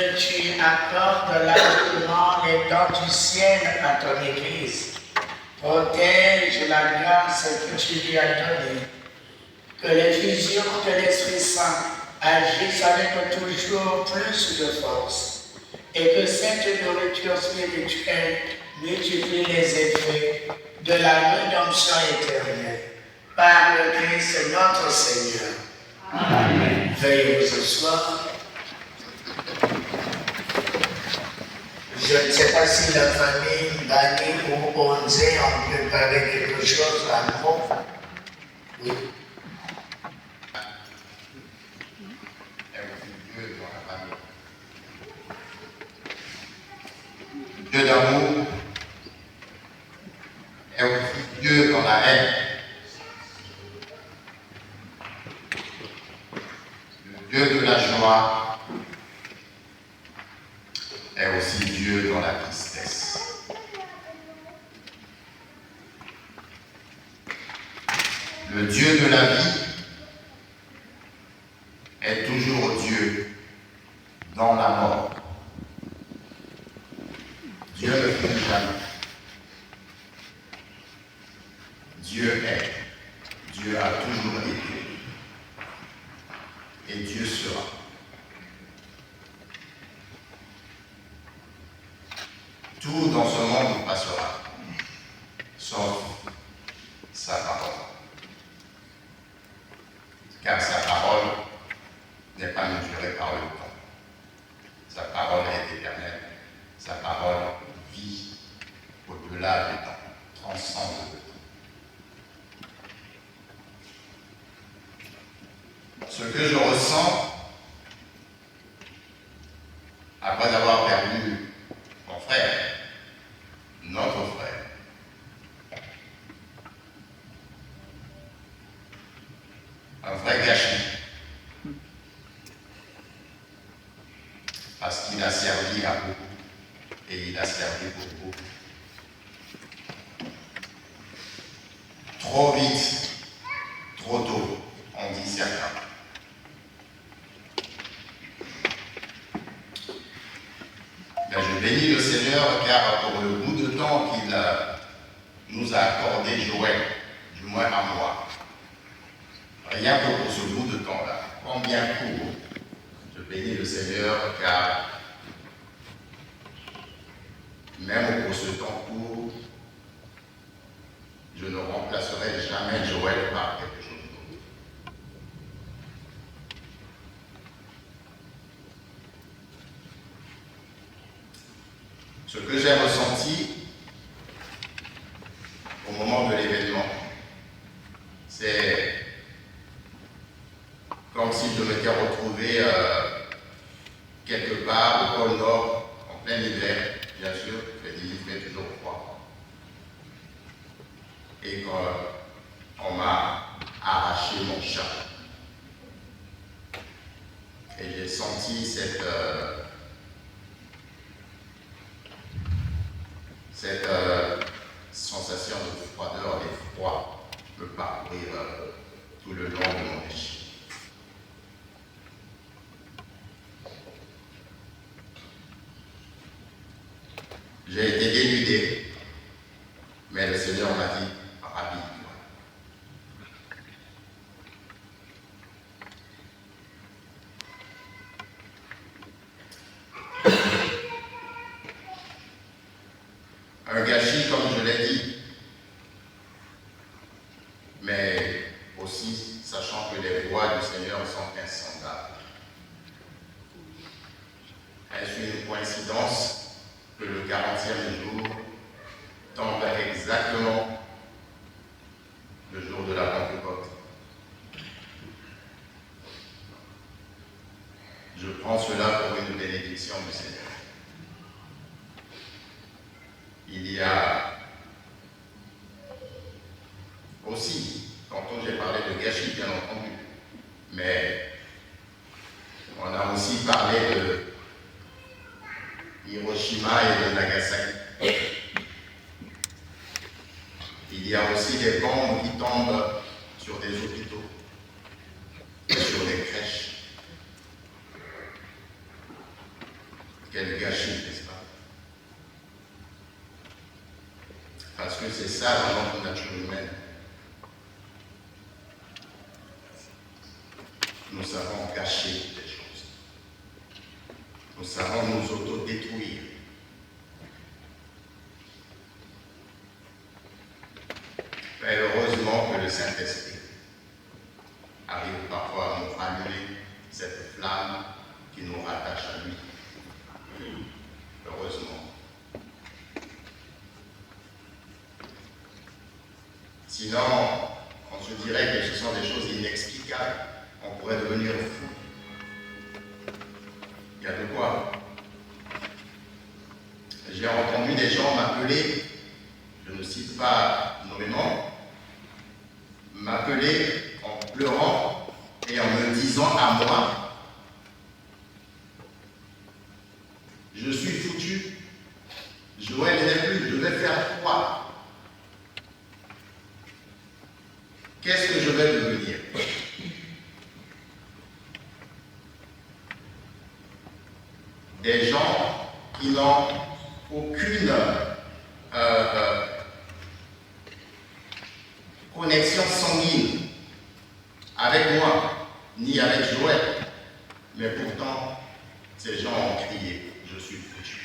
Tu accordes largement les dons du ciel à ton Église. Protège la grâce que tu lui as donnée. Que les visions de l'Esprit Saint agissent avec toujours plus de force. Et que cette nourriture spirituelle multiplie les effets de la rédemption éternelle. Par le Christ notre Seigneur. Amen. Veuillez vous asseoir. Je ne sais pas si la famille Bani ou Onzé ont préparé quelque chose à mot. Oui. Dieu d'amour est aussi Dieu dans la haine. Le Dieu de la joie est aussi Dieu dans la tristesse. Le Dieu de la vie est toujours Dieu dans la mort. Dieu ne finit jamais. Dieu est. Dieu a toujours été. Et Dieu sera. Tout dans ce monde passera, sauf sa parole. Car sa parole n'est pas mesurée par le temps. Sa parole est éternelle. Sa parole vit au-delà du temps, transcende le temps. Ce que je ressens après avoir perdu mon frère, notre frère, un vrai gâchis, parce qu'il a servi à beaucoup et il a servi pour beaucoup. Trop vite, trop tôt, on dit certains. Mais je bénis le Seigneur car pour le bout de temps qu'il nous a accordé, Joël, du moins à moi, rien que pour ce bout de temps-là, combien court, je bénis le Seigneur car même pour ce temps court, je ne remplacerai jamais Joël par quelque chose d'autre. Ce que j'ai ressenti au moment de l'événement, c'est comme si je m'étais retrouvé quelque part au pôle Nord, en plein hiver, bien sûr, il fait toujours froid. Et qu'on m'a arraché mon chat. Et j'ai senti cette sensation de froideur et froid me parcourir tout le long de mon péché. J'ai été dénudé, mais le Seigneur m'a dit, habille-toi. Un gâchis, comme je l'ai dit, mais aussi sachant que les voies du Seigneur sont insondables. Est-ce une coïncidence que le 40e jour tombe exactement le jour de la Pentecôte? Je prends cela pour une bénédiction du Seigneur. Il y a aussi, tantôt j'ai parlé de gâchis bien entendu, mais on a aussi parlé de Hiroshima et de Nagasaki. Il y a aussi des bombes qui tombent sur des hôpitaux, sur des crèches. Quel gâchis, n'est-ce pas? Parce que c'est ça dans notre nature humaine. Nous savons gâcher des choses. Nous savons nous autodétruire. Mais heureusement que le Saint-Esprit arrive parfois à nous rallumer cette flamme qui nous rattache à lui. Heureusement. Sinon, on se dirait que ce sont des choses inexplicables. On pourrait devenir fou. Il y a de quoi. J'ai entendu des gens m'appeler, je ne cite pas nommément, m'appeler en pleurant et en me disant à moi, je suis foutu, Joël n'est plus, je vais faire quoi? Qu'est-ce que je vais devenir? Des gens qui n'ont aucune connexion sanguine avec moi, ni avec Joël. Mais pourtant, ces gens ont crié, je suis foutu.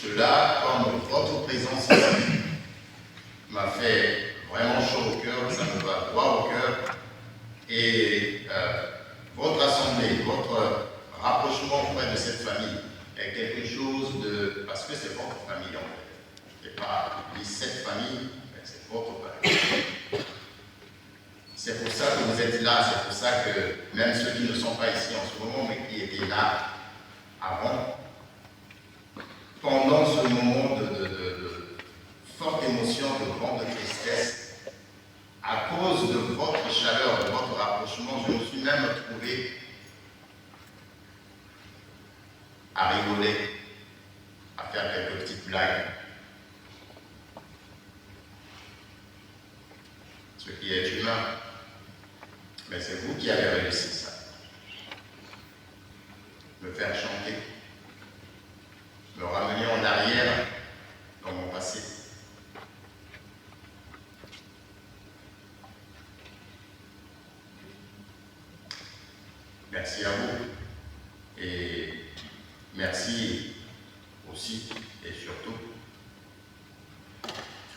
Cela, comme votre présence ici, m'a fait vraiment chaud au cœur, ça me va droit au cœur. Et votre assemblée, votre rapprochement auprès de cette famille est quelque chose de... Parce que c'est votre famille en fait. Ce n'est pas cette famille, mais c'est votre famille. C'est pour ça que vous êtes là, c'est pour ça que même ceux qui ne sont pas ici en ce moment, mais qui étaient là avant, pendant ce moment de forte émotion, de grande tristesse, à cause de votre chaleur, de votre rapprochement, je me suis même trouvé à rigoler, à faire quelques petites blagues. Ce qui est humain. Mais c'est vous qui avez réussi ça. Me faire chanter, me ramener en arrière dans mon passé. Merci à vous et merci aussi et surtout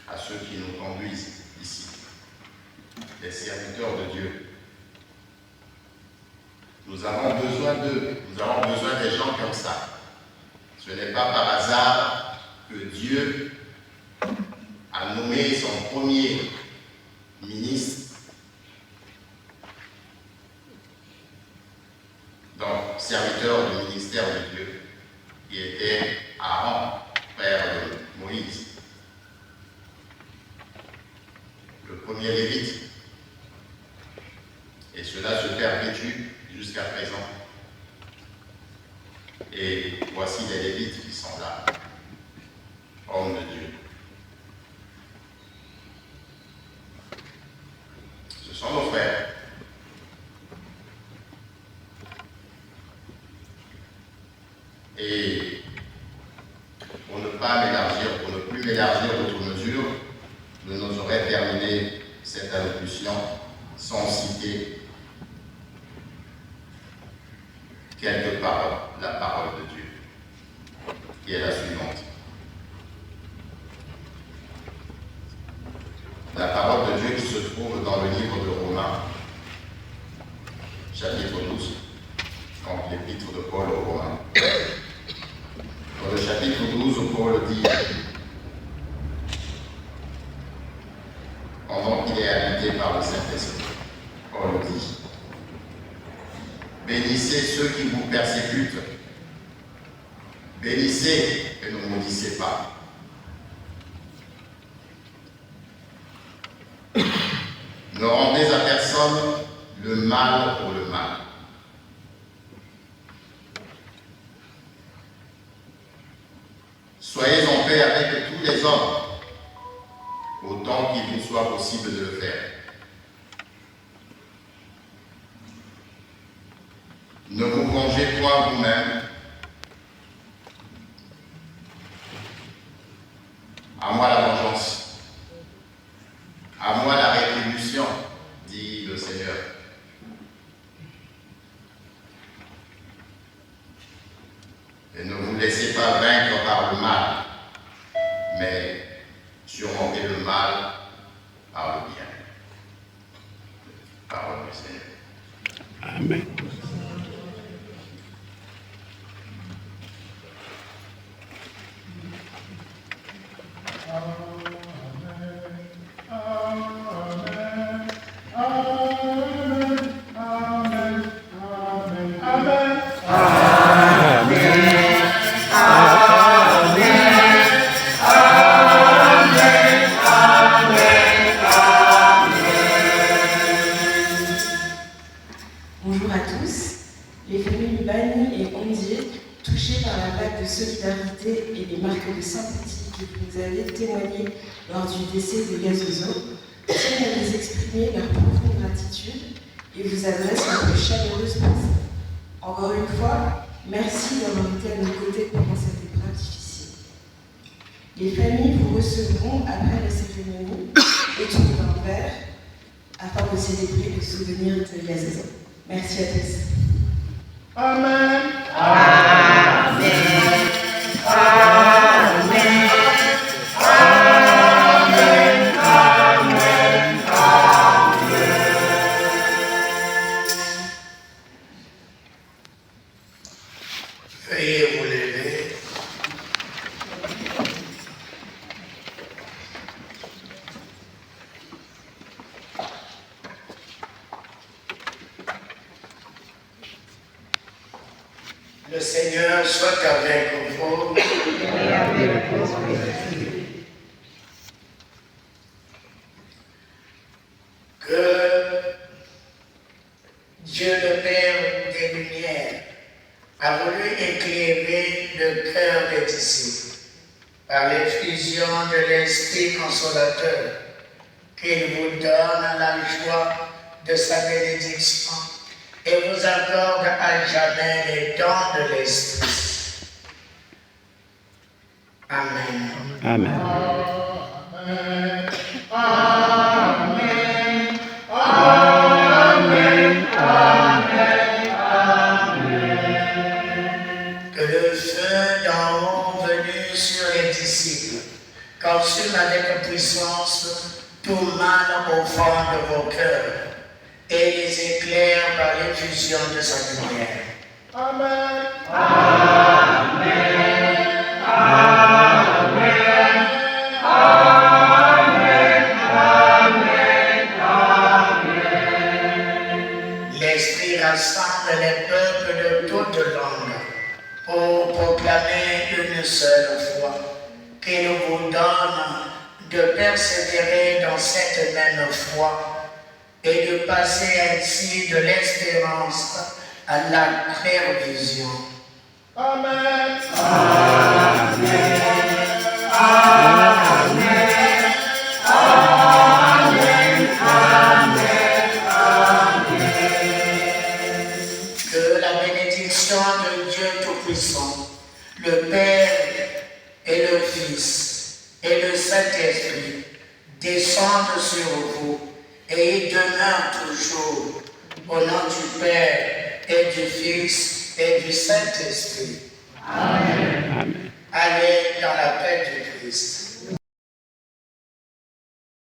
à ceux qui nous conduisent ici, les serviteurs de Dieu. Nous avons besoin d'eux, nous avons besoin des gens comme ça. Ce n'est pas par hasard que Dieu a nommé son premier ministre, donc serviteur du ministère de Dieu, qui était Aaron, frère de Moïse, le premier lévite. Et cela se perpétue jusqu'à présent. Et voici les lévites qui sont là, hommes de Dieu. Ce sont nos frères. Et pour ne pas m'élargir, pour ne plus m'élargir outre mesure, je n'oserais terminer cette allocution sans citer quelques paroles, la parole de Dieu, qui est la suivante. La parole de Dieu qui se trouve dans le livre de Romains, chapitre 12, donc l'épître de Paul aux Romains. Dans le chapitre 12, Paul dit, pendant qu'il est habité par le Saint-Esprit, Paul dit, bénissez ceux qui vous persécutent, bénissez et ne maudissez pas. Ne rendez à personne le mal pour le mal. Soyez en paix avec tous les hommes, autant qu'il vous soit possible de le faire. Ne vous vengez point vous-même. À moi la vengeance. À moi la rétribution, dit le Seigneur. Et ne vous laissez pas vaincre par le mal, mais surmontez le mal par le bien. Parole du Seigneur. Amen. Bonjour à tous. Les familles Bani et Ondier, touchées par la vague de solidarité et les marques de sympathie que vous nous avez témoignées lors du décès de Gazozo, tiennent à vous exprimer leur profonde gratitude et vous adressent leurs plus chaleureuses pensées. Encore une fois, merci d'avoir été à nos côtés pendant cette épreuve difficile. Les familles vous recevront après la cérémonie autour d'un verre afin de célébrer le souvenir de Gazozo. Merci à tous. Amen. Amen. Amen. Amen. Amen. Veuillez vous lever. Le Seigneur soit avec vous. Que Dieu le Père des Lumières a voulu éclairer le cœur des disciples par l'effusion de l'Esprit consolateur, qu'il vous donne la joie de sa bénédiction et vous accorde à jamais les dons de l'Esprit. Amen. Amen. Que le feu d'en haut venu sur les disciples consume avec puissance tout mal au fond de vos cœurs et les éclaire par l'effusion de sa lumière. Amen. L'Esprit rassemble les peuples de toutes langues pour proclamer une seule foi, qu'il vous donne de persévérer dans cette même foi et de passer ainsi de l'espérance à la claire vision. Amen. Amen. Amen. Amen. Que la bénédiction de Dieu Tout-Puissant, le Père et le Fils et le Saint-Esprit descendent sur vous et il demeure toujours au nom du Père et du Fils et du Saint-Esprit. Amen. Amen. Allez dans la paix du Christ.